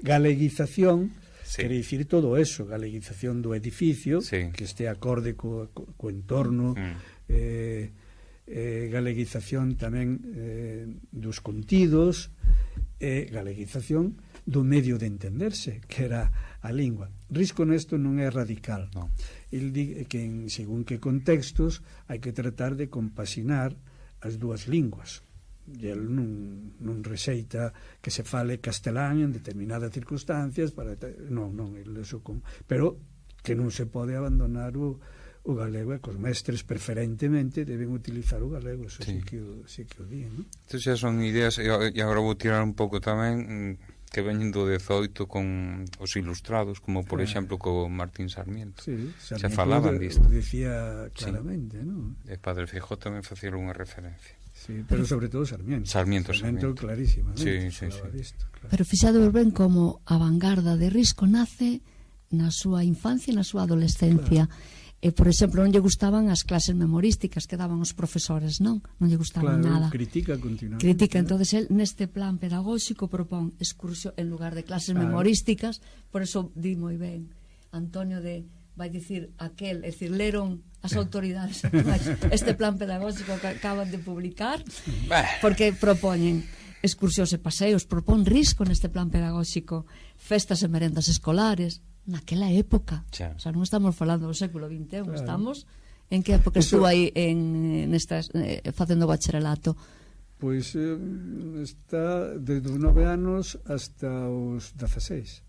galeguización quere dicir todo eso, galeguización do edificio, que este acorde co entorno, galeguización tamén dos contidos, galeguización do medio de entenderse, que era a lingua. Risco nesto non é radical. El di que en según que contextos hai que tratar de compaxinar as dúas linguas. E el non rexeita que se fale castelán en determinadas circunstancias pero que non se pode abandonar o galego, e que os mestres preferentemente deben utilizar o galego, eso sí que o di, non? Entón xa son ideas, e agora vou tirar un pouco tamén que veñen do 18 con os ilustrados, como por exemplo co Martín Sarmiento. Se falaban disto. Decía claramente, non? E Padre Feijó tamén facía unha referencia. Sí, pero sobre todo Sarmiento. Sarmiento clarísimamente. Disto, claro. Pero fixade ben como a vanguarda de Risco nace na súa infancia e na súa adolescencia. E, por exemplo, non lle gustaban as clases memorísticas que daban os profesores, non? Non lle gustaban nada. Critica continuamente. Entonces, el neste plan pedagóxico propón excursión en lugar de clases memorísticas, por eso di moi ben Antonio vai dicir aquel, é dicir, leron as autoridades este plan pedagóxico que acaban de publicar, porque propoñen excursións e paseos, propón Risco neste plan pedagóxico, festas e merendas escolares, naquela época. Xa. O sea, non estamos falando do século XXI, estamos en que época estuvo aí nestas facendo bacharelato? Pois está desde os 9 anos hasta os 16.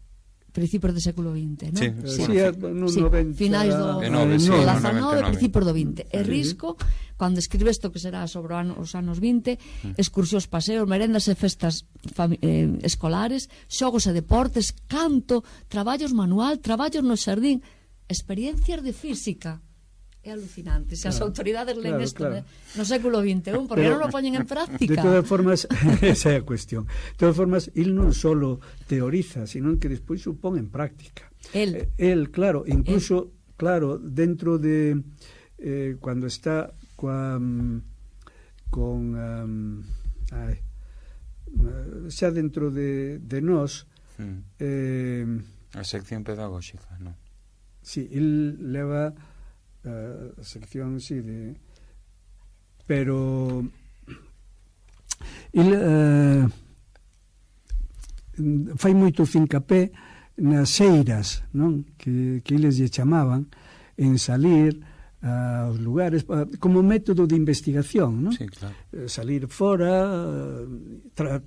Principios do século XX, non? Sí, no 90, finais do 19, principios do 20. E Risco, cando escribe isto que será sobre os anos 20, excursións, paseos, merendas e festas escolares, xogos e deportes, canto, traballos manual, traballos no xardín, experiencias de física. É alucinante. Se as autoridades leen isto no século XXI, porque non lo poñen en práctica. De todas formas, esa é a cuestión. De todas formas, il non solo teoriza, sino que despois o pon en práctica. El, claro, incluso, claro, dentro de cando está xa dentro de nós, a sección pedagóxica, non? Sí, il leva a sección, sí, pero il fai moito fincapé nas eiras, non? Que eles lle chamaban, en salir aos lugares como método de investigación, non? Sí, claro. Salir fora,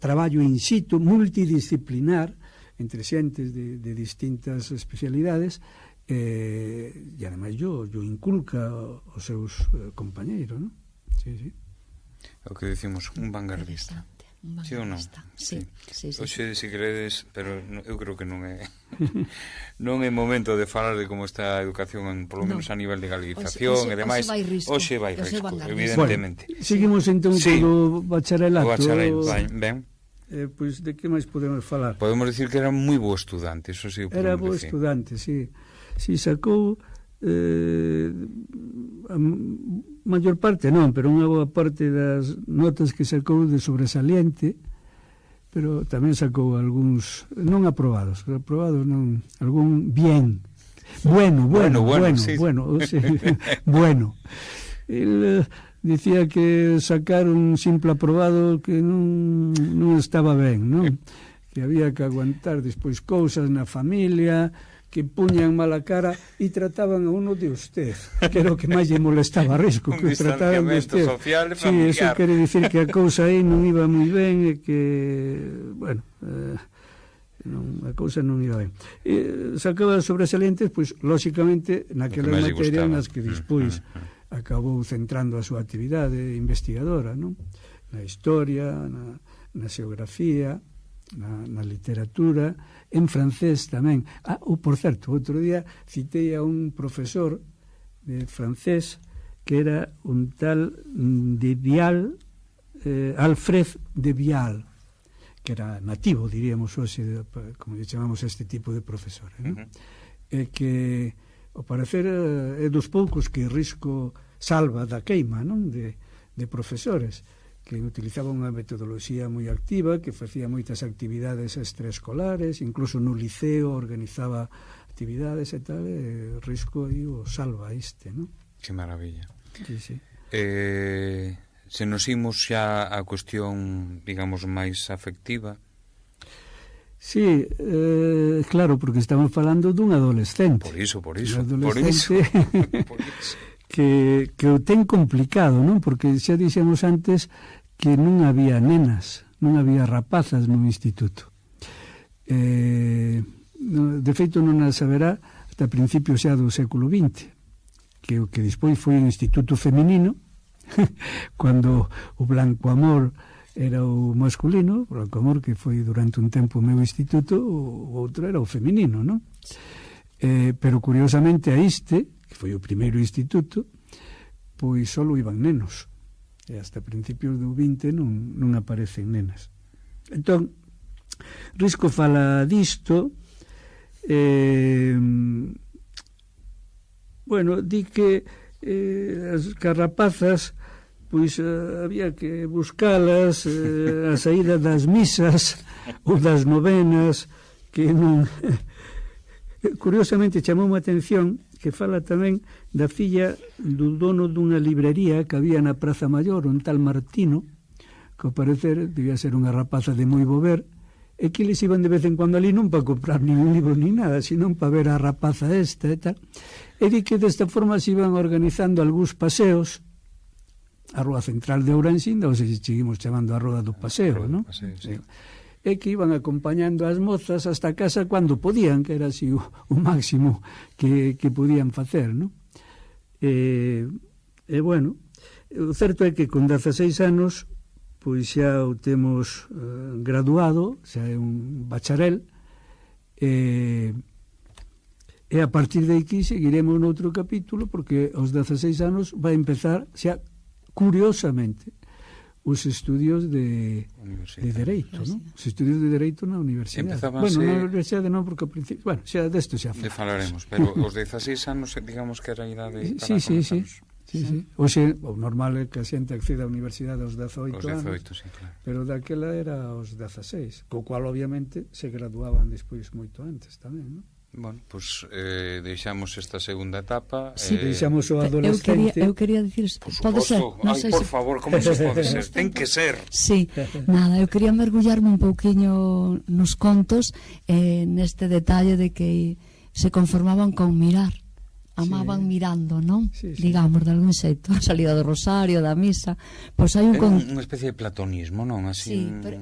traballo in situ, multidisciplinar entre xentes de distintas especialidades, e ademais yo inculca aos seus compañeiros, non? Sí, sí. O que decimos, un vanguardista. Sí ou non? Sí. Oxe, se queredes, pero eu creo que non é non é momento de falar de como está a educación, por lo menos a nivel de galización e demais. Oxe vai risco, evidentemente. Bueno, seguimos entón co bacharelato. O bacharelato, ben. Pois de que máis podemos falar? Podemos dicir que era moi bo estudante, eso sí. Era bo estudante, sí. Si sacou a maior parte non, pero unha boa parte das notas que sacou de sobresaliente, pero tamén sacou algúns non aprobados non, algún bien, bueno, sí. Bueno. El dicía que sacar un simple aprobado que non estaba ben, non? Que había que aguantar despois cousas na familia, que puñan mala cara e trataban a uno de usted, que era o que máis lle molestaba a Risco, que o trataban de usted. Social e Sí, familiar. eso quere dicir que a cousa aí non iba moi ben e que, bueno, a cousa non iba ben. Sacaba sobresalientes, pois, lóxicamente, naquelas materias nas que despois acabou centrando a súa actividade investigadora, non? Na historia, na xeografía, na literatura, en francés tamén. Por certo, outro día citei a un profesor de francés que era un tal de Vial, Alfred de Vial, que era nativo, diríamos hoxe, como lle chamamos a este tipo de profesores, non? Que, ao parecer, é dos poucos que Risco salva da queima, non? De profesores que utilizaba unha metodoloxía moi activa, que facía moitas actividades extraescolares, incluso no liceo organizaba actividades e tal, e Risco aí o salva non? Que maravilla. Sí. Se nos imos xa a cuestión, digamos, máis afectiva. Sí, claro, porque estamos falando dun adolescente. Por iso. que o ten complicado, non? Porque xa dixemos antes que non había nenas, non había rapazas no instituto. De feito non as haberá ata principios xa do século XX, que o que despois foi un instituto feminino, cando o Blanco Amor era o masculino, o Blanco Amor que foi durante un tempo o meu instituto, o outro era o feminino, non? Pero curiosamente a este, que foi o primeiro instituto, pois só iban nenos. E hasta principios do 20 non aparecen nenas. Entón, Risco fala disto, bueno, di que as rapazas pois había que buscalas a saída das misas ou das novenas, que non... Curiosamente chamou a atención que fala tamén da filla do dono dunha librería que había na Praza Maior, un tal Martino, que ao parecer debía ser unha rapaza de moi bo ver, e que eles iban de vez en cuando ali non para comprar ningún libro ni nada, sino para ver a rapaza esta e tal. E di que desta forma se iban organizando algúns paseos, a Rúa Central de Ourense, ou se seguimos chamando a Rúa do Paseo, non? Sí. E que iban acompañando as mozas hasta casa cando podían, que era así o máximo que podían facer, non? E bueno, o certo é que con 16 anos pois xa o temos graduado, xa é un bacharel, e a partir de aquí seguiremos noutro capítulo, porque aos 16 anos vai empezar xa curiosamente os estudios de Dereito, non? Os estudios de Dereito na universidade. Bueno, na universidade non, porque ao principio, bueno, xa desto xa falaremos, pero os 16 anos, digamos que era a idade para comenzarnos. Sí. O normal é que a xente acceda á universidade aos 18 anos, sí, claro. Pero daquela era aos 16, co cual obviamente se graduaban despois moito antes tamén, non? Bueno, pues deixamos esta segunda etapa. Sí, deixamos o adolescente. Eu quería dicir, pode ser, non sei por favor, como se pode ser? Ten que ser. Sí, nada, eu quería mergullarme un pouquiño nos contos, neste detalle de que se conformaban con mirar. Amaban mirando, non? Sí. Digamos, de algún xeito, a salida do rosario, da misa. Pois hai unha especie de platonismo, non? Así... Sí, pero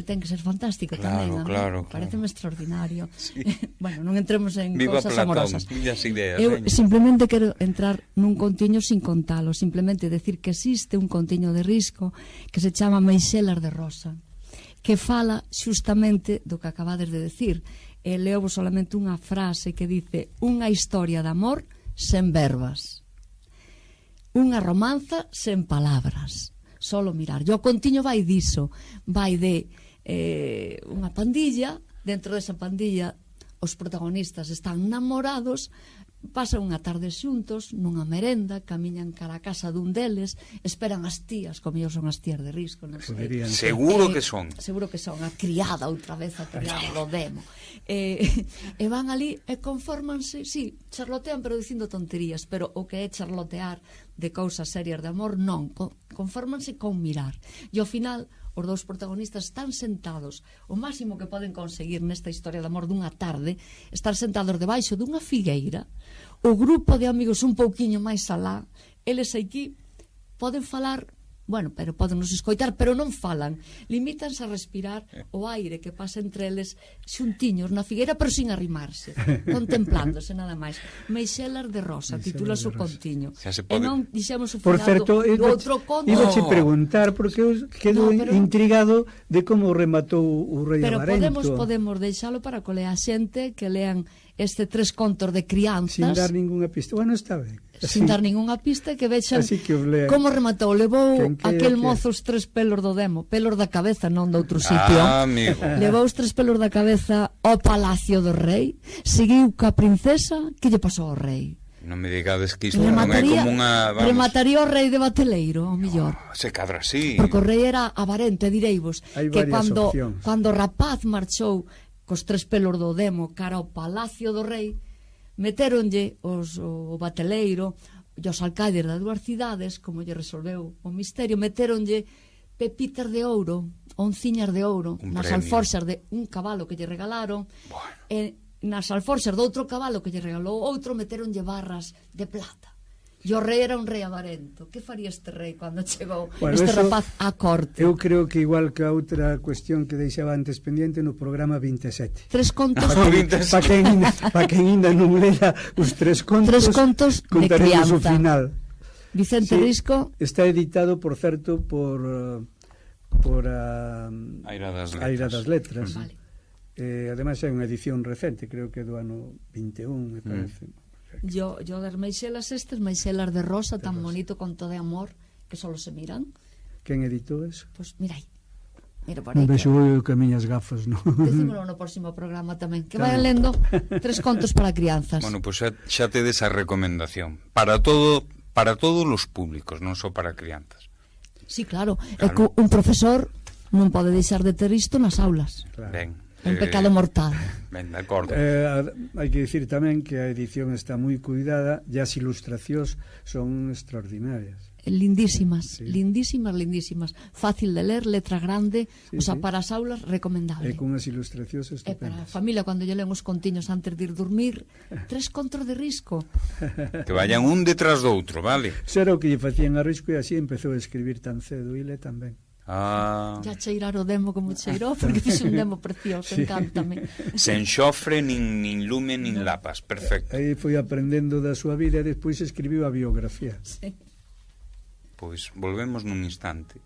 ten que ser fantástico tamén. Claro. Pareceme extraordinario. Sí. Bueno, non entremos en Viva cosas Platón, amorosas. pillas ideas. Eu simplemente quero entrar nun contiño sin contalo, simplemente decir que existe un contiño de Risco que se chama Meixelas de Rosa, que fala xustamente do que acabades de decir. E leo solamente unha frase que dice: unha historia de amor sen verbas, unha romanza sen palabras, solo mirar. E o contiño vai diso, vai de unha pandilla, dentro desa pandilla os protagonistas están namorados, pasan unha tarde xuntos nunha merenda, camiñan cara a casa dun deles, esperan as tías, como son as tías de Risco, non sei. Seguro que son. Seguro que son, a criada outra vez, a criada do demo. E van ali e confórmanse, sí, charlotean pero dicindo tonterías, pero o que é charlotear de cousas serias de amor, non, confórmanse con mirar. E ao final os dous protagonistas están sentados, o máximo que poden conseguir nesta historia de amor dunha tarde, estar sentados debaixo dunha figueira, o grupo de amigos un pouquiño máis alá, eles aquí poden falar, bueno, pero poden nos escoitar, pero non falan, limítanse a respirar o aire que pasa entre eles xuntiños na figueira, pero sin arrimarse, contemplándose nada máis. Meixelas de Rosa, titula o contiño. E non dixemos o final do outro conto. Ibache preguntar, porque eu quedo intrigado de como rematou o Rei Avarento. Pero podemos deixalo para que lea a xente, que lean este 3 contos de crianzas. Sin dar ninguna pista. Bueno, está ben. Sin dar ninguna pista, que vexan como rematou. Levou aquel mozo os 3 pelos do demo, pelos da cabeza, non de outro sitio. Amigo. Levou os 3 pelos da cabeza ao palacio do rei, seguiu ca princesa, que lle pasou ao rei? Non me digades que isto non é como unha... Remataría o rei de Bateleiro, ao millor. Se cadra así. Porque o rei era avarento, e direivos que cando o rapaz marchou cos 3 pelos do demo cara ao palacio do rei, metéronlle o bateleiro e os alcaides das dúas cidades, como lle resolveu o misterio, metéronlle pepitas de ouro, onciñas de ouro, nas alforxas de un cabalo que lle regalaron, e nas alforxas de outro cabalo que lle regalou outro, metéronlle barras de plata. E o rei era un rei avarento. Que faría este rei cando chegou este rapaz á corte? Eu creo que igual que a outra cuestión que deixaba antes pendiente no programa 27. 3 contos para quen ainda non lera os 3 contos, 3 contos de crianza. O final. Vicente Risco. Está editado, por certo, por Aira das Letras. Vale. Ademais é unha edición recente, creo que do ano 21, me parece. Yo das Meixelas Meixelas de Rosa, tan bonito, con todo de amor, que solo se miran. Quen editou eso? Pois mira aí. Mira por aí. Non vexo eu que a miñas gafas, non? Decímolo no próximo programa tamén, que vayan lendo 3 contos para crianzas. Bueno, pois xa tedes a recomendación. Para todos os públicos, non só para crianzas. Sí, claro. É que un profesor non pode deixar de ter isto nas aulas. Claro. Ben. Un pecado mortal. Ben, de acordo. Hai que dicir tamén que a edición está moi cuidada e as ilustracións son extraordinarias. lindísimas, Sí. lindísimas. Fácil de ler, letra grande, Sí, o sea, sí. para as aulas recomendable. E cunhas ilustracións E para a estupendas. familia, cando lle len os contiños antes de ir dormir, 3 contos de Risco. Que vayan un detrás do outro, vale? Xa era o que lle facían a Risco e así empezou a escribir tan cedo, e le tamén. Ya cheirar o demo como cheirou, porque fixe un demo precioso, Sí. encántame. sen xofre, nin lume, nin lapas. Perfecto. Aí foi aprendendo da súa vida e despois escribiu a biografía. Sí. Pois volvemos nun instante.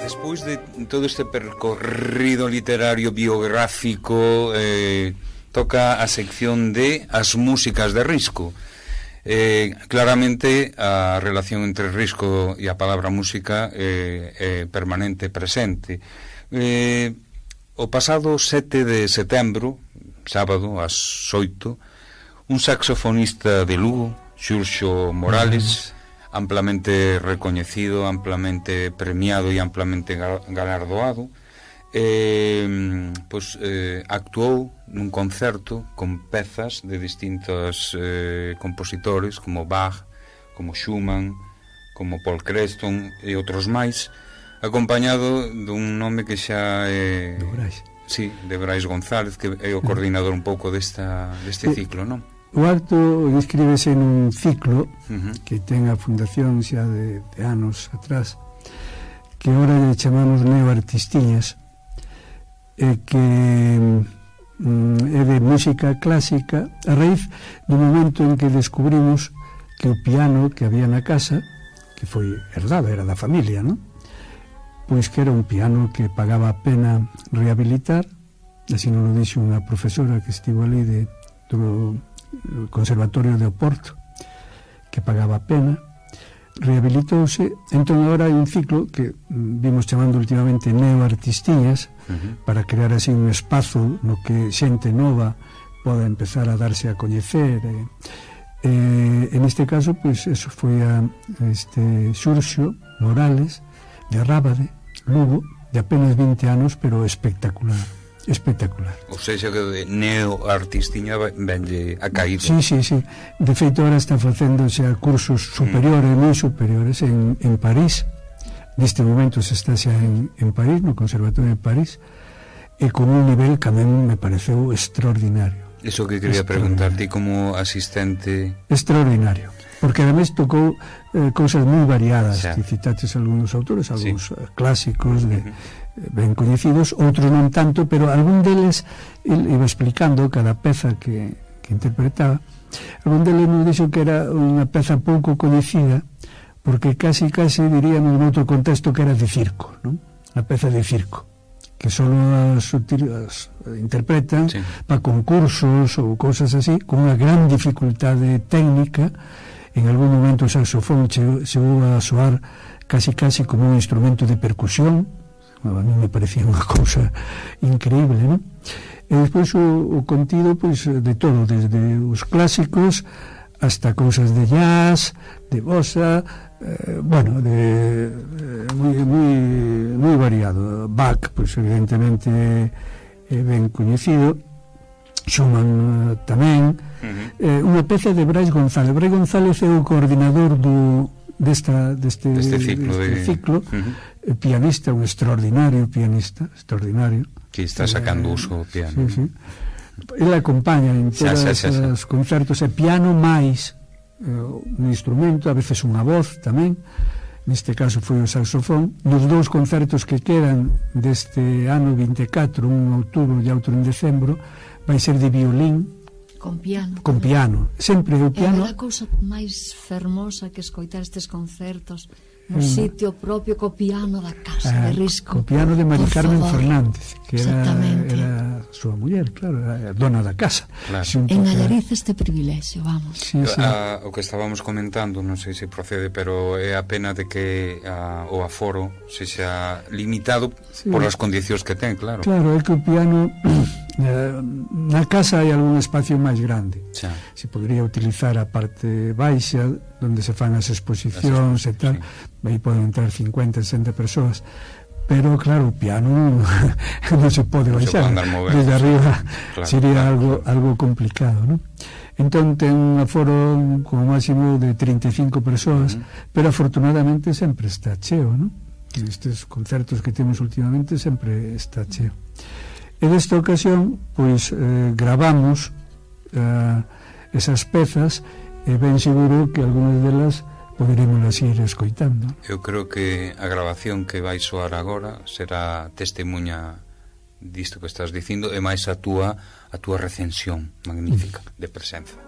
Despois de todo este percorrido literario biográfico, toca a sección de as músicas de Risco. Claramente a relación entre Risco e a palabra música é permanente, presente. O pasado 7 de setembro, sábado, ás 8, un saxofonista de Lugo, Xurxo Morales, amplamente recoñecido, amplamente premiado e amplamente galardoado, actuou nun concerto con pezas de distintos compositores como Bach, como Schumann, como Paul Creston e outros máis, acompañado dun nome que xa é Do Brais. Sí, de Brais González, que é o coordinador un pouco deste ciclo, non? O acto inscríbese nun ciclo que ten a fundación xa de anos atrás, que ora lle chamamos neoartistiñas, que é de música clásica a raíz do momento en que descubrimos que o piano que había na casa, que foi herdado, era da familia, non? Pois que era un piano que pagaba a pena rehabilitar, así nos lo dixo unha profesora que estivo ali do Conservatorio de Oporto, que pagaba a pena, rehabilitouse. Entón agora hai un ciclo que vimos chamando últimamente neoartistiñas, para crear así un espazo no que xente nova poda empezar a darse a coñecer, en este caso, pois, eso foi a Xurxo Morales de Rábade, Lugo, de apenas 20 anos, pero espectacular. Ou seja, que de neoartistiña venlle a caído. Sí. De feito, ahora está facéndose a cursos superiores, moi superiores, en París. Neste momento se está xa en París, no Conservatorio de París, e con un nivel que a mí me pareceu extraordinario. Iso que quería preguntarte como asistente. Extraordinario, porque ademais tocou cousas moi variadas, que citaches algúns autores, algúns clásicos ben coñecidos, outros non tanto, pero algún deles iba explicando cada peza que interpretaba. Algún deles nos dixo que era unha peza pouco coñecida, porque casi diríamos noutro contexto que era de circo, non? Unha peza de circo, que só as interpretan para concursos ou cousas así, con unha gran dificultade técnica. En algún momento o saxofón chegou a soar casi como un instrumento de percusión. A mí me parecía unha cousa increíble, non? E despois o contido, pois, de todo, desde os clásicos hasta cousas de jazz, de bossa, moi variado. Bach, pois, evidentemente ben coñecido, Schumann tamén, unha peza de Brais González. Brais González é o coordinador deste ciclo, pianista, un extraordinario pianista, que está sacando uso o piano. Ele acompaña en todos os concertos, e piano máis un instrumento, a veces unha voz tamén. Neste caso foi o saxofón. Nos dous concertos que quedan deste ano 24, un en outubro e outro en decembro, vai ser de violín con piano. Sempre o piano. É a cousa máis fermosa que escoitar estes concertos no sitio propio, co piano da casa de Risco, co piano de Mari Carmen Fernández, que era súa muller, claro, a dona da casa, claro. En Allariz este privilexio, vamos. O que estábamos comentando, non sei se procede, pero é a pena de que o aforo se xa limitado por as condicións que ten, claro. Claro, é que o piano na casa hai algún espacio máis grande, se podría utilizar a parte baixa onde se fan as exposicións e tal, aí poden entrar 50, 60 persoas, pero claro, o piano non se pode baixar desde arriba, sería algo complicado, non? Entón ten un aforo como máximo de 35 persoas, pero afortunadamente sempre está cheo, non? Nestes concertos que temos últimamente sempre está cheo. E desta ocasión, pois, gravamos esas pezas, e ben seguro que algunhas delas poderemos ir escoitando. Eu creo que a grabación que vai soar agora será testemunha disto que estás dicindo, e máis a túa recensión magnífica de presenza.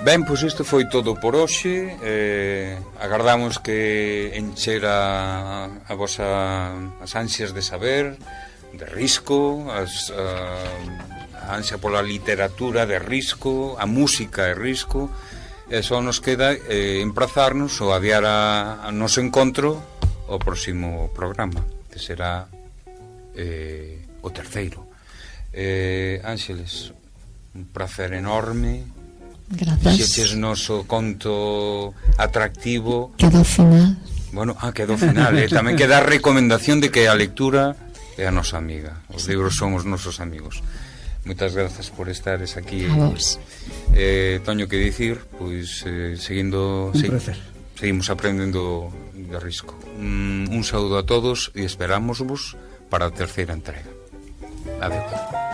Ben, pois isto foi todo por hoxe. Agardamos que enchera a as ansias de saber, de Risco, a ansia pola literatura de Risco, a música de Risco. E só nos queda emprazarnos ou adiar a noso encontro ao próximo programa, que será o terceiro. Ángeles, un placer enorme. Grazas. Fixeches noso conto atractivo. Quedou final. Bueno, quedou final. Tamén queda a recomendación de que a lectura é a nosa amiga. Os libros son os nosos amigos. Moitas grazas por estares aquí. A vos. Toño, que dicir, pois seguindo... Un placer. Seguimos aprendendo de Risco. Un saúdo a todos e esperámosvos para a terceira entrega. Adeus.